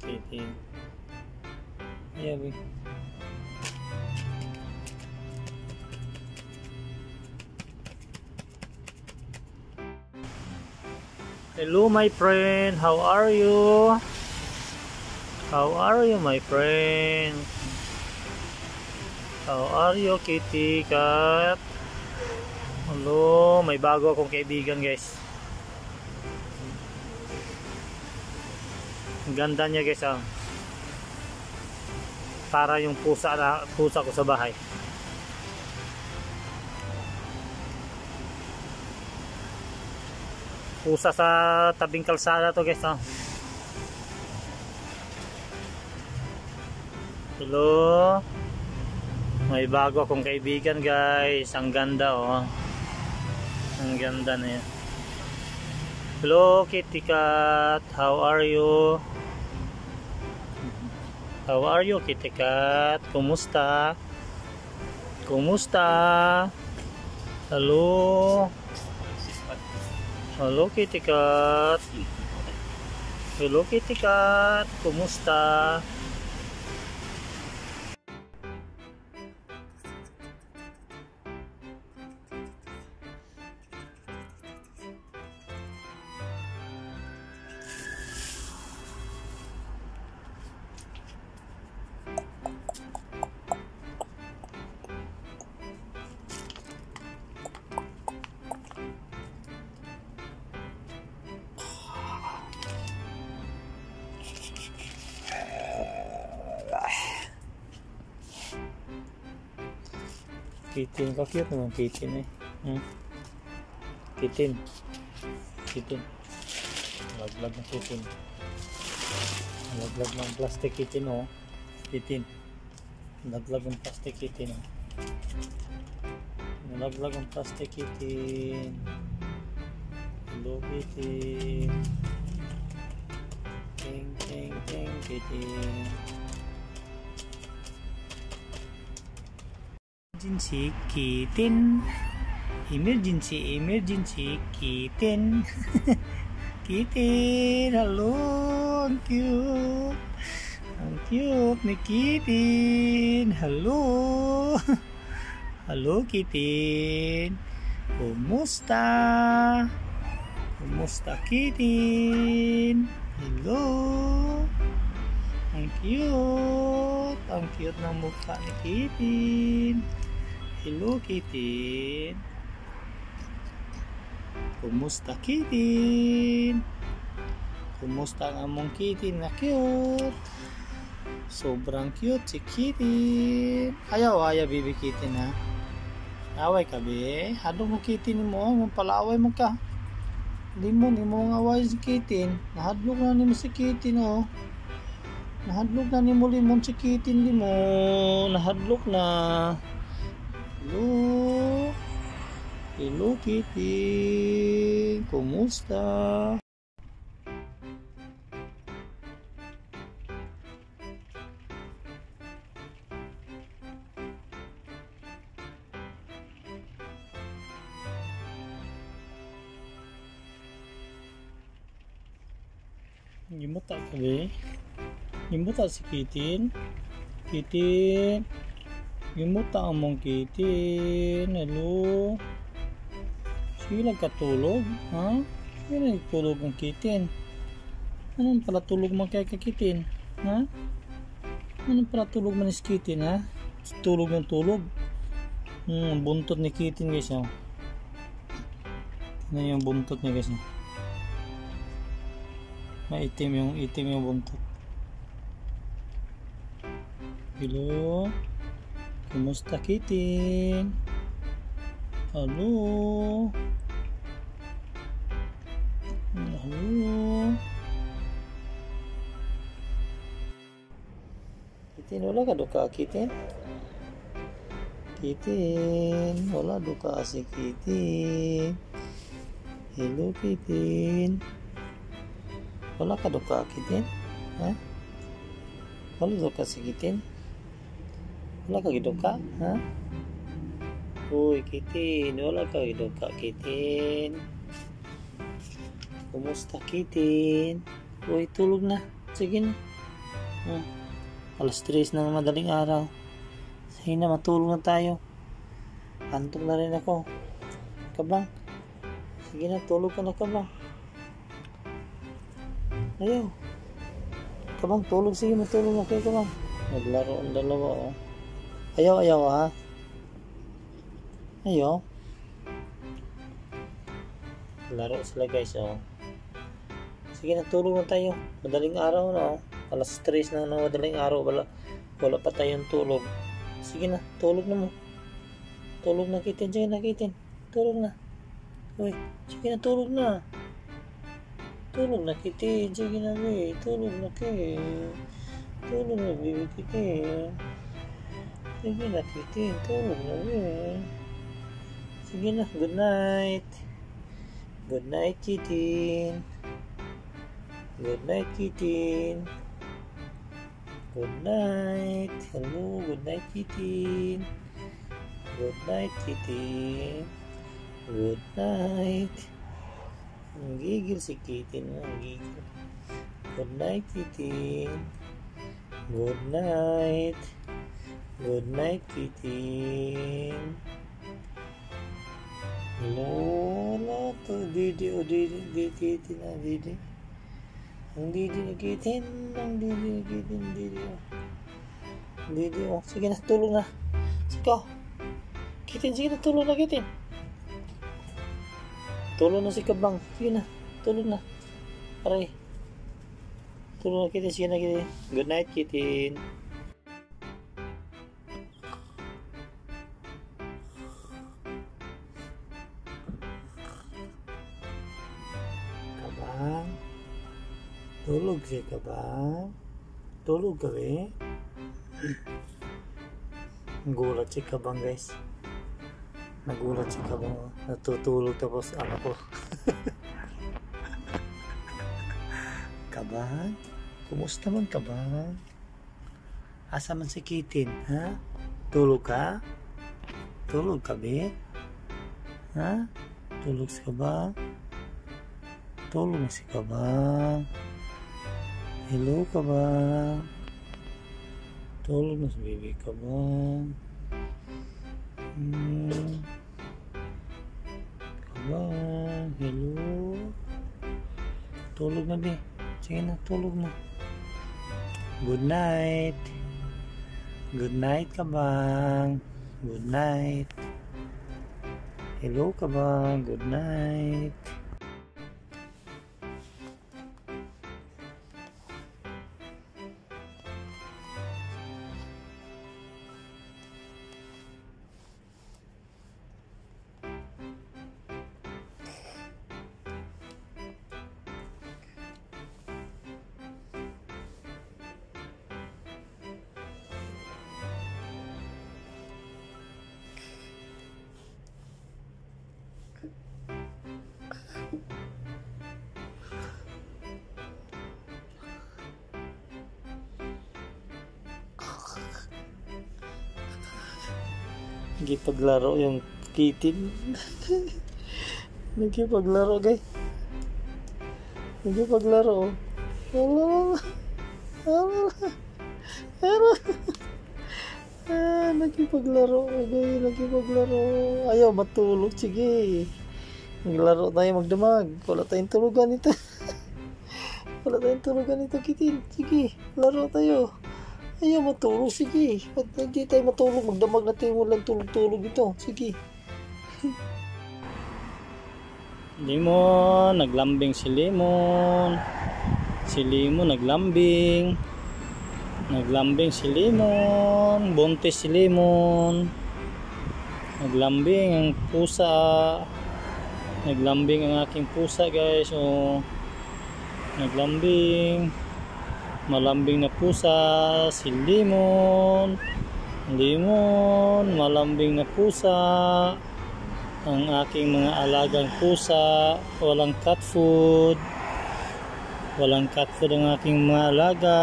Kitin. Ayaw. Hello my friend, how are you? How are you my friend? How are you kitty cat? Hello, may bago akong kaibigan guys. Ang ganda niya guys ah. Para yung pusa ko sa bahay. Pusa sa tabing kalsada to guys. Hello. May bago akong kaibigan guys. Ang ganda oh. Ang ganda na yan. Hello kitty cat. How are you? How are you kitty cat? Kumusta? Kumusta? Hello. Hello kitty cat. Hello kitty cat. Kumusta? Kitin, cute naman kitin eh. Kitin. Kitin. Laglag ng kitin. Laglag ng plastic kitin oh. Kitin. Laglag ng plastic kitin oh. Laglag ng plastic kitin. Hello kitin. Ting ting ting kitin. Emergency kitten. Emergency kitten. Kitten, hello, ang cute. Ang cute ni kitten. Hello. Hello kitten. Kumusta? Kumusta kitten? Hello. Ang cute. Ang cute ng mukha ni kitten. Hello kitten. Kumusta kitten? Kumusta ang among kitten na cute? Sobrang cute si kitten. Ayaw baby kitten ha. Away ka be. Hadlok mo kitten mo. Mong palaway mo ka. Hindi mo away si kitten. Nahadlok na ni mo si kitten oh. Nahadlok na ni mo limon si kitten di mo. Nahadlok na. Hello. Hello kitty. Kumusta? Gimuta ka be? Gimuta si kitten. Kitten. Gimuta ang mong kitten. Hello. Sila katulog, ha? Sila nagtulog ang kitten. Anong pala tulog man kaya kitten, ha? Anong pala tulog man is kitten, ha? Tulog ng tulog. Ang buntot ni kitten guys, ha? Tignan yung buntot niya guys, ha? Maitim yung buntot. Hello. Kumusta kitten? Hello. Hello. Kitten, wala ka duka kitten? Kitten, wala duka si kitten. Hello kitten. Wala ka duka kitten? Ha? Wala duka si kitten? Wala ka giduka? Ha? Uy, kitten. Wala ka giduka, kitten. Kumusta, kitten? Uy, tulog na. Sige na. Alas 3 ng madaling araw. Sige na, matulog na tayo. Antok na rin ako. Kabang. Sige na, tulog ka na, Kabang. Ayaw. Kabang, tulog. Sige, matulog na kayo, Kabang. Naglaro ang dalawa, oh. Ayaw, ha? Ayaw. Laro sila, guys, oh. Sige na, tulog na tayo. Madaling araw na, oh. Alas 3 na ng madaling araw. Wala pa tayong tulog. Sige na, tulog na mo. Tulog na kitin. Sige na, kitin. Tulog na. Uy, sige na, tulog na. Tulog na kitin. Sige na, uy. Tulog na kitin. Tulog na, baby kitin. Sige na, kitin. Tulog na, uy. Sige na, good night. Good night, kitin. Good night, kitin. Good night. Hello, good night, kitin. Good night, kitin. Good night. Ang gigil si kitin. Ang gigil. Good night, kitin. Good night. Good night, kitin. Hello, to Didi. O, Didi na, Didi. Ang Didi na kitin. Ang Didi na kitin. Didi, oh. Sige na, tulog na. Sige, kitin, sige na, tulog na, kitin. Tulog na si Kabang. Sige na, tulog na. Aray. Tulog na, kitin. Sige na, kitin. Good night, kitin. Kabang. Tulog si Kabang. Tulog gabi. Nagulat si Kabang, guys. Nagulat si Kabang. Natutulog tapos anak ko. Kabang? Kumusta man, Kabang? Asa man si kitin, ha? Tulog ka? Tulog ka, be? Ha? Tulog si Kabang? Tulog na si Kabang. Hello, Kabang. Tulog na si baby Kabang. Kabang, hello. Tulog na, be. Sige na, tulog na. Good night. Good night, Kabang. Good night. Hello, Kabang. Good night. Nagipaglaro yung kitin. Nagipaglaro, guys. Nagipaglaro. Nagipaglaro, guys. Nagipaglaro. Ayaw matulog. Sige. Maglaro tayo, magdamag. Wala tayong tulugan ito. Wala tayong tulugan ito, kitin. Sige, laro tayo. Ayaw matulog, sige. Pag hindi tayo matulog, magdamag na tayo, walang tulog-tulog ito. Sige. Limon, naglambing si Limon. Si Limon naglambing. Naglambing si Limon. Buntis si Limon. Naglambing ang pusa. Naglambing ang aking pusa, guys. Oh. Naglambing. Malambing na pusa si Limon. Limon, malambing na pusa. Ang aking mga alagang pusa. Walang cat food. Walang cat food ang aking mga alaga.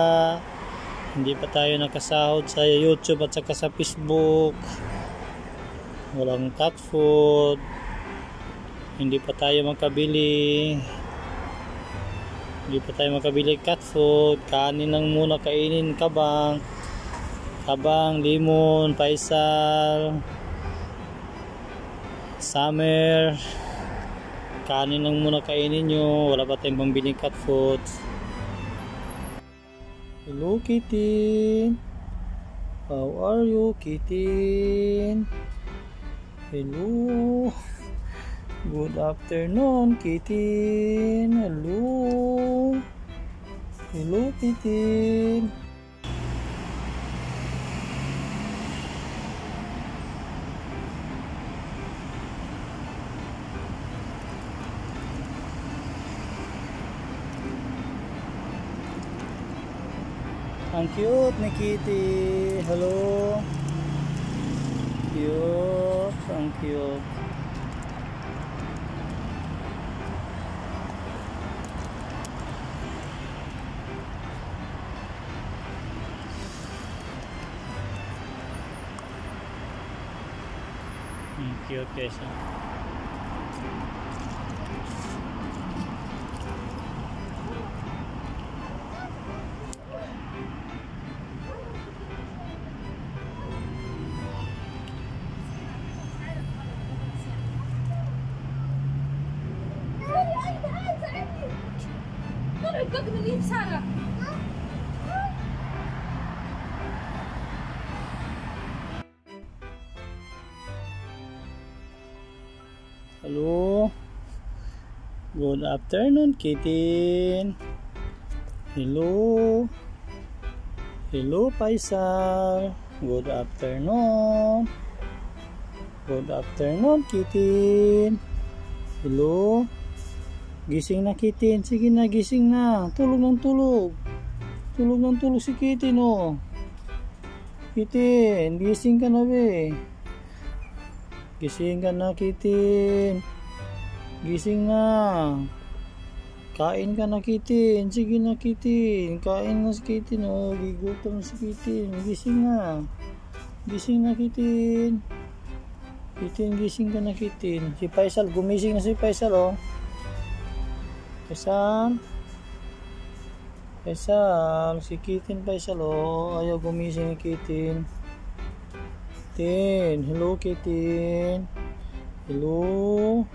Hindi pa tayo nakasahod sa YouTube at saka sa Facebook. Walang cat food. Hindi pa tayo makabili Hindi pa tayo makabili cat food. Kanin lang muna kainin. Kabang, limon, paisal, summer. Kanin lang muna kainin nyo. Wala pa tayong pambiling cat foods. Hello kitten. How are you kitten? Hello. Good afternoon kitten. Hello. Hello kitten. Ang cute ni Kitty. Hello. Cute. Ang cute. Cute guys. Hello. Good afternoon kitten. Hello. Hello Paisal. Good afternoon. Good afternoon kitten. Hello. Gising na kitten. Sige na, gising na. Tulog ng tulog. Tulog ng tulog si kitten oh. Kitten, gising ka na be. Gising ka na kitten. Gising na. Kain ka na kitten. Sige na kitten. Kain na si kitten oh. Gigutom si kitten. Gising na. Gising na kitten. Kitten, gising ka na kitten. Si Paisal, gumising na si Paisal oh. Paisal. Paisal. Si kitten Paisal oh. Ayaw gumising ni kitten. Kitten. Hello kitten. Hello.